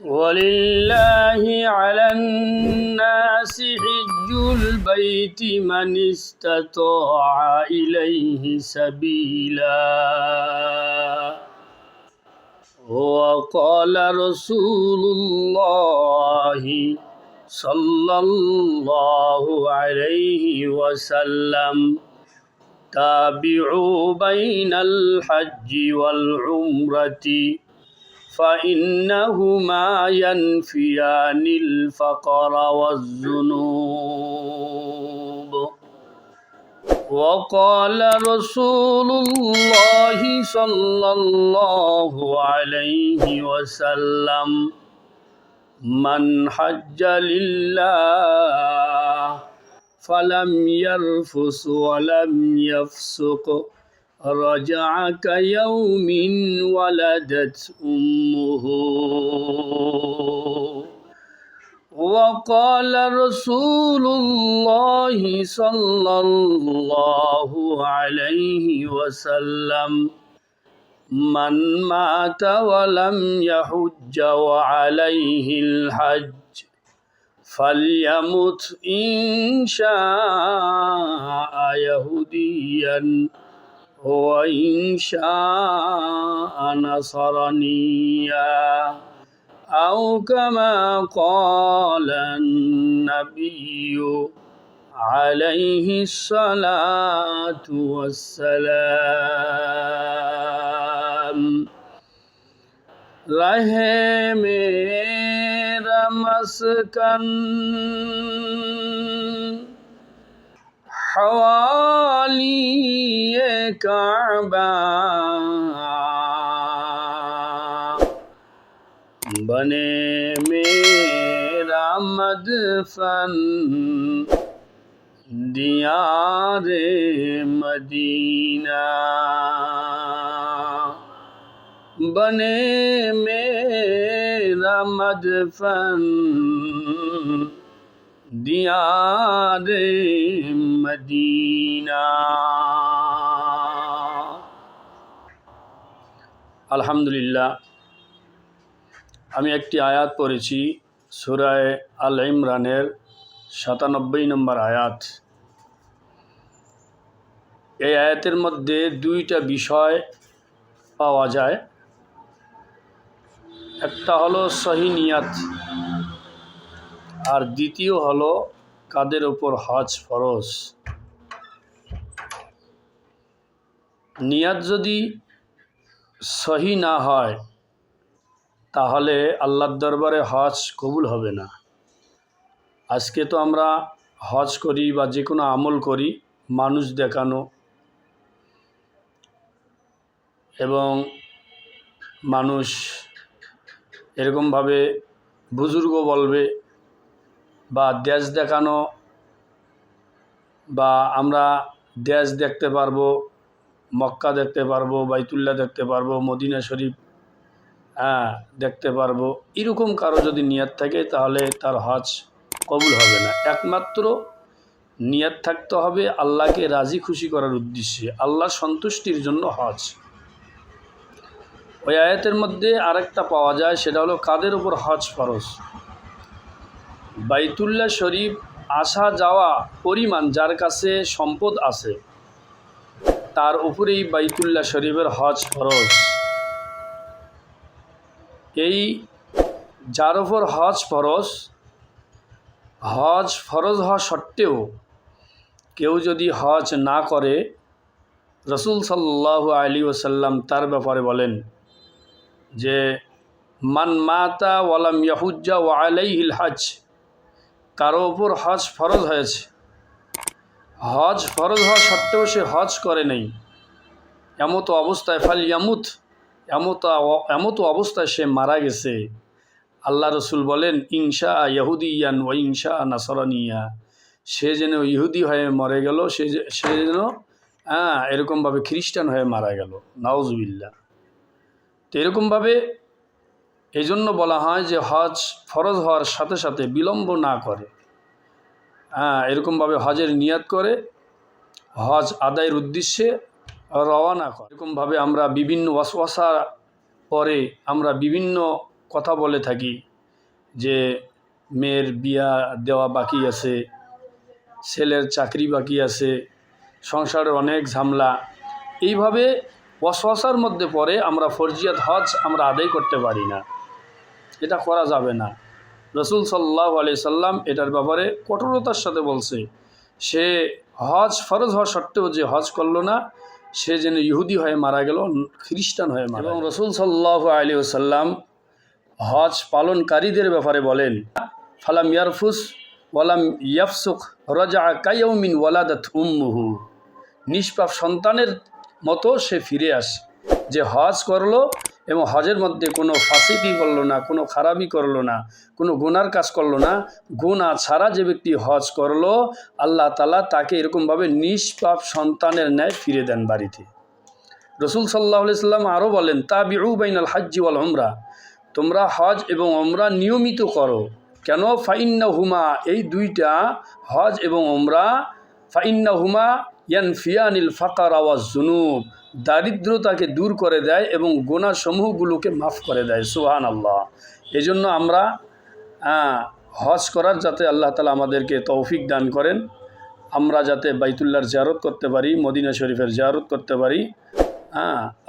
ولله على الناس حج البيت من استطاع إليه سبيلا وقال رسول الله صلى الله عليه وسلم تابعوا بين الحج والعمرة فإنهما ينفيان الفقر والذنوب وقال رسول الله صلى الله عليه وسلم من حج لله فلم يرفث ولم يفسق رجع كيوم ولدت أمه وقال رسول الله صلى الله عليه وسلم من مات ولم يحج وعليه الحج فليمت إن شاء يهوديا وإن شاء نصرانيا أو كما قال النبي عليه الصلاة والسلام रहे मेरा मस्कन हवाली काबा बने मेरा मदफन दियारे मदीना बने मेरा मदफन दियारे मदीना। আলহামদুলিল্লাহ, আমি একটি আয়াত পড়েছি সূরা আল ইমরানের ৯৭ নম্বর আয়াত। এই আয়াতের মধ্যে দুইটা বিষয় পাওয়া যায়। একটা হলো সহি নিয়াত, আর দ্বিতীয় হলো কাদের উপর হজ ফরজ। নিয়াত যদি সহি না হয় তাহলে আল্লাহর দরবারে হজ কবুল হবে না। আজকে তো আমরা হজ করি বা যে কোনো আমল করি মানুষ দেখানো এবং মানুষ এরকমভাবে বুজুর্গ বলবে বা দেশ দেখানো, বা আমরা দেশ দেখতে পারবো, মক্কা দেখতে পারবো, বাইতুল্লাহ দেখতে পারবো, মদিনা শরীফ দেখতে পারবো। এরকম কারো যদি নিয়ত থাকে তাহলে তার হজ কবুল হবে না। একমাত্র নিয়ত থাকতে হবে আল্লাহকে রাজি খুশি করার উদ্দেশ্যে, আল্লাহ সন্তুষ্টির জন্য হজ। ওই আয়াতের মধ্যে আরেকটা পাওয়া যায়, সেটা হলো কাদের উপর হজ ফরজ। বাইতুল্লাহ শরীফ আসা যাওয়া পরিমাণ যার কাছে সম্পদ আছে তার উপরেই বাইতুল্লাহ শরীফের হজ ফরজ। এই যার উপর হজ ফরজ হওয়া সত্ত্বেও কেউ যদি হজ না করে, রসুল সাল্লাল্লাহু আলাইহি ওয়াসাল্লাম তার ব্যাপারে বলেন যে মান মাতা ওয়ালাম ইয়াহুজ্জা ওয়া আলাইহিল হজ, কারো ওপর হজ ফরজ হয়েছে, হজ ফরজ হওয়া সত্ত্বেও সে হজ করে নেই, এমতো অবস্থায় ফাল ইয়ামুত, এমতো অবস্থায় সে মারা গেছে, আল্লাহ রসুল বলেন ইনশা ইয়াহুদিয়ান ওয়া ইনশা নাসরানিয়া, সে যেন ইহুদি হয়ে মরে গেল, সে যেন এরকমভাবে খ্রিস্টান হয়ে মারা গেল, নাউজুবিল্লাহ। তো এরকমভাবে এই জন্য বলা হয় যে হজ ফরজ হওয়ার সাথে সাথে বিলম্ব না করে, এরকমভাবে হজের নিয়াত করে হজ আদায়ের উদ্দেশ্যে রওনা করে। এরকমভাবে আমরা বিভিন্ন ওয়াসওয়াসা পরে আমরা বিভিন্ন কথা বলে থাকি, যে মেয়ের বিয়া দেওয়া বাকি আছে, ছেলের চাকরি বাকি আছে, সংসারের অনেক ঝামেলা, এইভাবে ওয়াসওয়াসার মধ্যে পড়ে আমরা ফরজিয়াত হজ আমরা আদায় করতে পারি না। এটা করা যাবে না। রসুল সাল্লাল্লাহু আলাইহি সাল্লাম এটার ব্যাপারে কঠোরতার সাথে বলছে, সে হজ ফরজ হওয়া সত্ত্বেও যে হজ করলো না, সে যেন ইহুদি হয়ে মারা গেল, খ্রিস্টান হয়ে মারা গেল। এবং রসুল সাল্লাল্লাহু আলাইহি সাল্লাম হজ পালনকারীদের ব্যাপারে বলেন, ফালাম ইয়ারফুস ওয়ালাম ইয়াফসুক রাজা কায়াউমিন ওয়ালাদাত উম্মুহু, নিষ্পাপ সন্তানের মতো সে ফিরে আসে। যে হজ করলো এবং হজের মধ্যে কোনো ফাসিকি করলো না, কোনো খারাপি করলো না, কোনো গুনার কাজ করলো না, গুনাহ ছাড়া যে ব্যক্তি হজ করলো, আল্লাহ তাআলা তাকে এরকমভাবে নিষ্পাপ সন্তানের ন্যায় ফিরে দেন বাড়িতে। রসুল সাল্লাল্লাহু আলাইহি সাল্লাম আরও বলেন, তাবিউ বাইনাল হাজ্জি ওয়াল উমরা, তোমরা হজ এবং উমরা নিয়মিত করো। কেন? ফাইন্নাহুমা, এই দুইটা হজ এবং উমরা, ফাইন্নাহুমা ইয়ানফিয়ানিল ফাকারা ওয়াজ যুনুব, দারিদ্রতাকে দূর করে দেয় এবং গুনাহ সমূহগুলোকে মাফ করে দেয়। সুবহানাল্লাহ। এই জন্য আমরা হজ করার যাতে আল্লাহ তাআলা আমাদেরকে তৌফিক দান করেন, আমরা যাতে বাইতুল্লাহর জিয়ারত করতে পারি, মদিনা শরীফের জিয়ারত করতে পারি।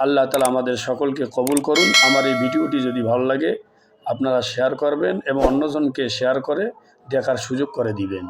আল্লাহ তাআলা আমাদের সকলকে কবুল করুন। আমার এই ভিডিওটি যদি ভালো লাগে আপনারা শেয়ার করবেন এবং অন্যজনকে শেয়ার করে দেখার সুযোগ করে দিবেন।